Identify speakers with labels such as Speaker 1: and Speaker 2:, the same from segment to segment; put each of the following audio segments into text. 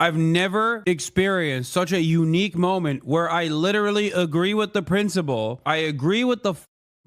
Speaker 1: I've never experienced such a unique moment where I literally agree with the principle. I agree with the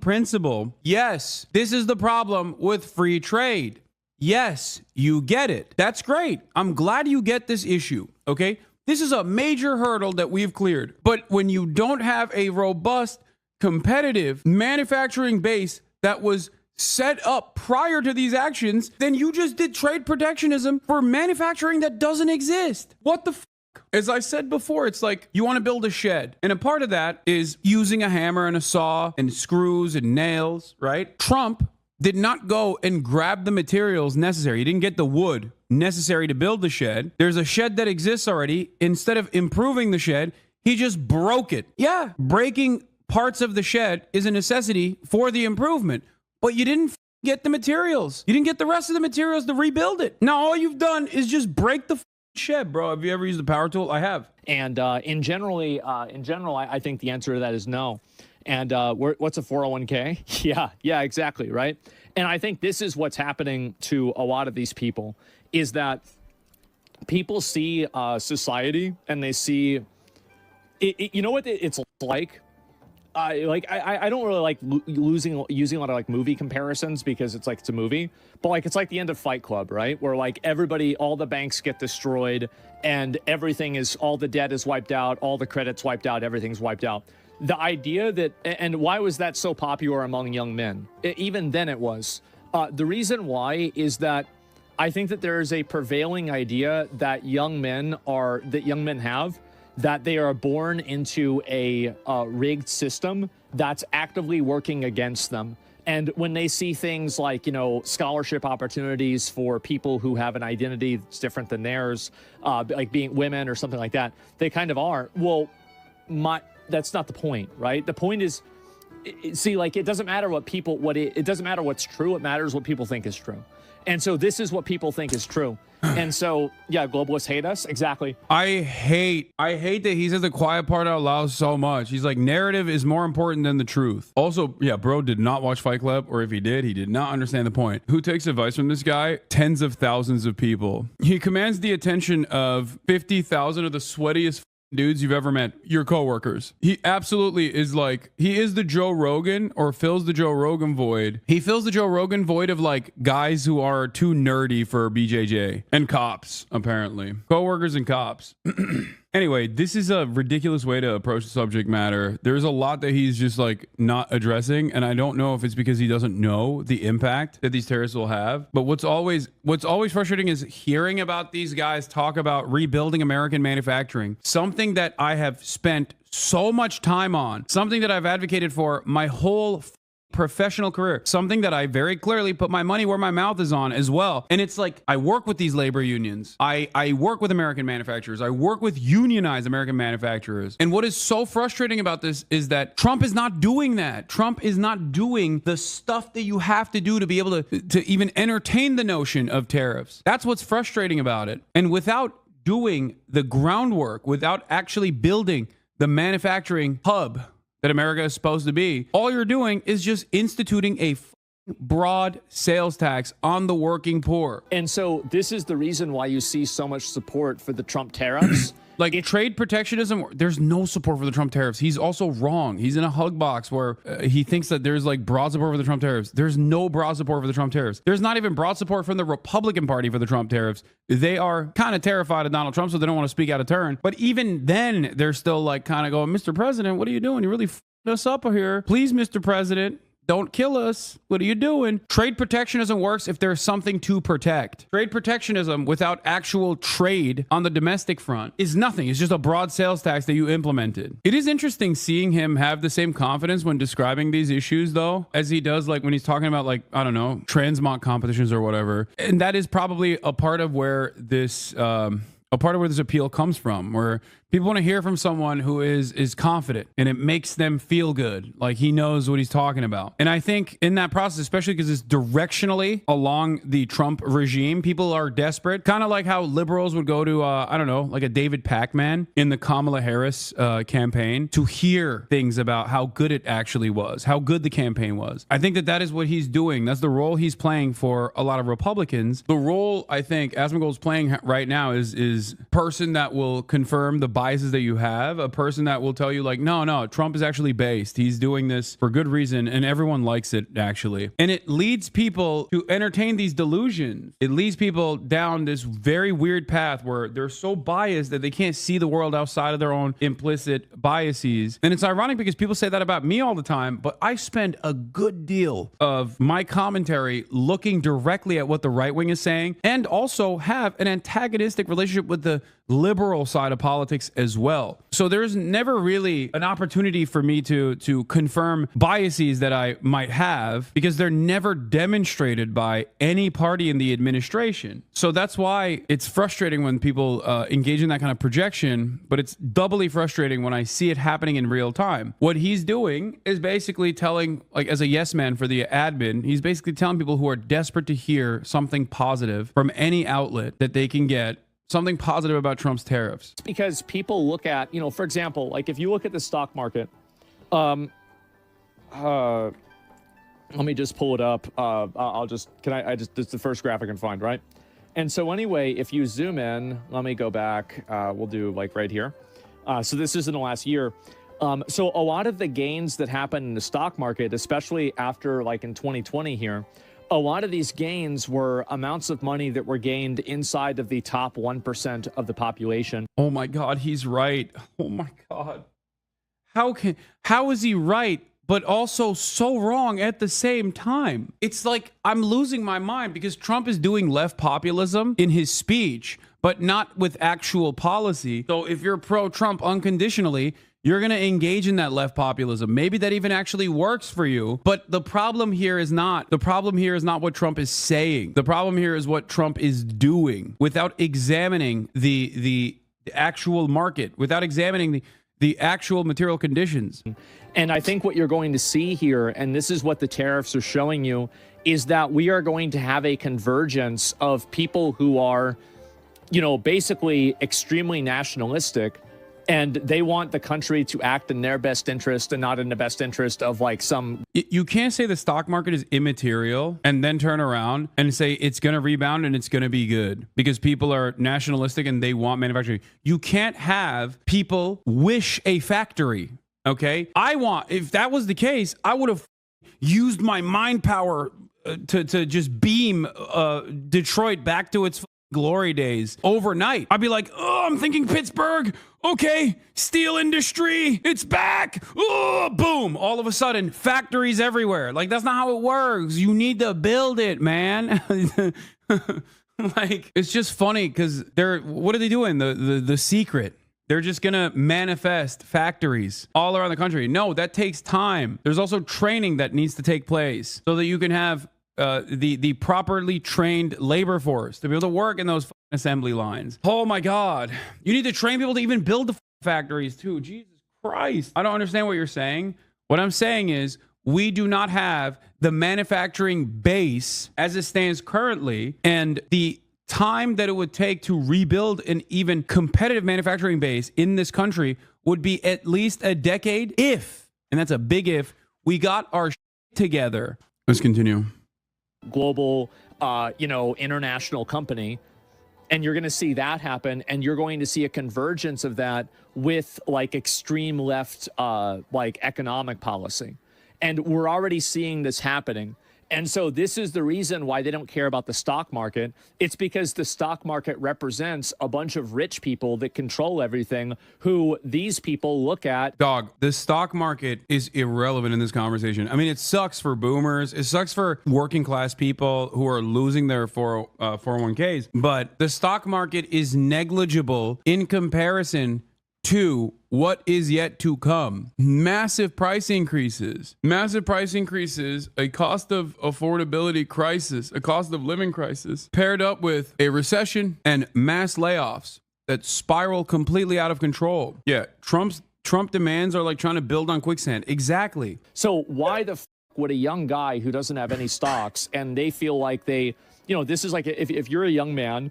Speaker 1: principle. Yes, this is the problem with free trade. Yes, you get it. That's great. I'm glad you get this issue, okay? This is a major hurdle that we've cleared. But when you don't have a robust, competitive manufacturing base that was set up prior to these actions, then you just did trade protectionism for manufacturing that doesn't exist. What the f? As I said before, it's like you want to build a shed, and a part of that is using a hammer and a saw and screws and nails, right? Trump did not go and grab the materials necessary. He didn't get the wood necessary to build the shed. There's a shed that exists already. Instead of improving the shed, he just broke it. Yeah, breaking parts of the shed is a necessity for the improvement, but you didn't get the materials. You didn't get the rest of the materials to rebuild it. Now all you've done is just break the shed, bro. Have you ever used a power tool? I have.
Speaker 2: And in general, I think the answer to that is no. And what's a 401k? Yeah, exactly, right? And I think this is what's happening to a lot of these people, is that people see society and they see, you know what it's like? I don't really like using a lot of like movie comparisons because it's like it's a movie, but like it's like the end of Fight Club, right? Where like everybody, all the banks get destroyed and everything is, all the debt is wiped out, all the credit's wiped out, everything's wiped out. The idea that, and why was that so popular among young men? Even then it was. The reason why is that I think that there is a prevailing idea that young men have, that they are born into a rigged system that's actively working against them. And when they see things like, you know, scholarship opportunities for people who have an identity that's different than theirs, like being women or something like that, they kind of are. Well, that's not the point, right? The point is, see, like, it doesn't matter what people, it doesn't matter what's true. It matters what people think is true. And so this is what people think is true. And so, yeah, globalists hate us. Exactly.
Speaker 1: I hate that he says the quiet part out loud so much. He's like, narrative is more important than the truth. Also, yeah, bro did not watch Fight Club, or if he did, he did not understand the point. Who takes advice from this guy? Tens of thousands of people. He commands the attention of 50,000 of the sweatiest dudes you've ever met, your coworkers. He absolutely is like, he is the Joe Rogan, or fills the Joe Rogan void. He fills the Joe Rogan void of like guys who are too nerdy for BJJ, and cops, apparently. Coworkers and cops. Anyway, this is a ridiculous way to approach the subject matter. There's a lot that he's just like not addressing, and I don't know if it's because he doesn't know the impact that these terrorists will have. But what's always frustrating is hearing about these guys talk about rebuilding American manufacturing, something that I have spent so much time on, something that I've advocated for my whole professional career, something that I very clearly put my money where my mouth is on as well. And it's like, I work with these labor unions. I work with American manufacturers. I work with unionized American manufacturers. And what is so frustrating about this is that Trump is not doing that. Trump is not doing the stuff that you have to do to be able to even entertain the notion of tariffs. That's what's frustrating about it. And without doing the groundwork, without actually building the manufacturing hub that America is supposed to be, all you're doing is just instituting a broad sales tax on the working poor.
Speaker 2: And so this is the reason why you see so much support for the Trump tariffs.
Speaker 1: Like trade protectionism, there's no support for the Trump tariffs. He's also wrong. He's in a hug box where he thinks that there's like broad support for the Trump tariffs. There's no broad support for the Trump tariffs. There's not even broad support from the Republican Party for the Trump tariffs. They are kind of terrified of Donald Trump, so they don't want to speak out of turn. But even then, they're still like kind of going, Mr. President, what are you doing? You really f***ed us up here. Please, Mr. President, don't kill us. What are you doing? Trade protectionism works if there's something to protect. Trade protectionism without actual trade on the domestic front is nothing. It's just a broad sales tax that you implemented. It is interesting seeing him have the same confidence when describing these issues, though, as he does like when he's talking about, like, I don't know, transmog competitions or whatever. And that is probably a part of where this appeal comes from, where People want to hear from someone who is confident, and it makes them feel good, like he knows what he's talking about. And I think in that process, especially because it's directionally along the Trump regime, people are desperate, kind of like how liberals would go to I don't know, like a David Pacman in the Kamala Harris campaign, to hear things about how good it actually was, how good the campaign was. I think that is what he's doing. That's the role he's playing for a lot of Republicans. The role I think ASMONGOLD's playing right now is person that will confirm the biases that you have, a person that will tell you like, no, Trump is actually based. He's doing this for good reason, and everyone likes it actually. And it leads people to entertain these delusions. It leads people down this very weird path where they're so biased that they can't see the world outside of their own implicit biases. And it's ironic because people say that about me all the time, but I spend a good deal of my commentary looking directly at what the right wing is saying, and also have an antagonistic relationship with the liberal side of politics as well. So there's never really an opportunity for me to confirm biases that I might have, because they're never demonstrated by any party in the administration. So that's why it's frustrating when people engage in that kind of projection, but it's doubly frustrating when I see it happening in real time. What he's doing is basically telling, like as a yes man for the admin, he's basically telling people who are desperate to hear something positive from any outlet that they can get, something positive about Trump's tariffs.
Speaker 2: It's because people look at, for example, like if you look at the stock market, let me just pull it up. It's the first graph I can find, right? And so anyway, if you zoom in, let me go back. We'll do like right here. So this is in the last year. So a lot of the gains that happened in the stock market, especially after like in 2020 here, a lot of these gains were amounts of money that were gained inside of the top 1% of the population.
Speaker 1: Oh my God, he's right. Oh my God. How is he right, but also so wrong at the same time? It's like I'm losing my mind, because Trump is doing left populism in his speech, but not with actual policy. So if you're pro-Trump unconditionally, you're going to engage in that left populism. Maybe that even actually works for you. But the problem here is not what Trump is saying. The problem here is what Trump is doing without examining the actual market, without examining the actual material conditions.
Speaker 2: And I think what you're going to see here, and this is what the tariffs are showing you, is that we are going to have a convergence of people who are, basically extremely nationalistic, and they want the country to act in their best interest and not in the best interest of like some...
Speaker 1: You can't say the stock market is immaterial and then turn around and say it's going to rebound and it's going to be good because people are nationalistic and they want manufacturing. You can't have people wish a factory. Okay. If that was the case, I would have used my mind power to just beam Detroit back to its glory days overnight. I'd be like, oh, I'm thinking Pittsburgh. Okay, steel industry, it's back. Oh, boom. All of a sudden, factories everywhere. Like, that's not how it works. You need to build it, man. Like, it's just funny because what are they doing? The secret. They're just going to manifest factories all around the country. No, that takes time. There's also training that needs to take place so that you can have the properly trained labor force to be able to work in those assembly lines. Oh my God. You need to train people to even build the factories too. Jesus Christ. I don't understand what you're saying. What I'm saying is we do not have the manufacturing base as it stands currently, and the time that it would take to rebuild an even competitive manufacturing base in this country would be at least a decade if, and that's a big if, we got our shit together. Let's continue.
Speaker 2: Global, international company. And you're going to see that happen. And you're going to see a convergence of that with like extreme left, like economic policy. And we're already seeing this happening. And so this is the reason why they don't care about the stock market. It's because the stock market represents a bunch of rich people that control everything, who these people look at.
Speaker 1: Dog, the stock market is irrelevant in this conversation. I mean, it sucks for boomers. It sucks for working class people who are losing their 401ks. But the stock market is negligible in comparison to what is yet to come. Massive price increases, a cost of affordability crisis, a cost of living crisis, paired up with a recession and mass layoffs. that spiral completely out of control. Yeah, Trump demands are like trying to build on quicksand. Exactly.
Speaker 2: So why the would a young guy who doesn't have any stocks and they feel like they, you know, this is like if you're a young man,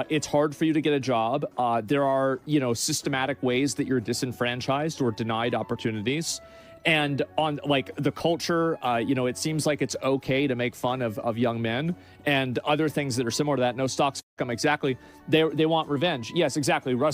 Speaker 2: it's hard for you to get a job. There are, you know, systematic ways that you're disenfranchised or denied opportunities. And on like the culture, you know, it seems like it's okay to make fun of young men and other things that are similar to that. No stocks, exactly. They want revenge. Yes, exactly. Russ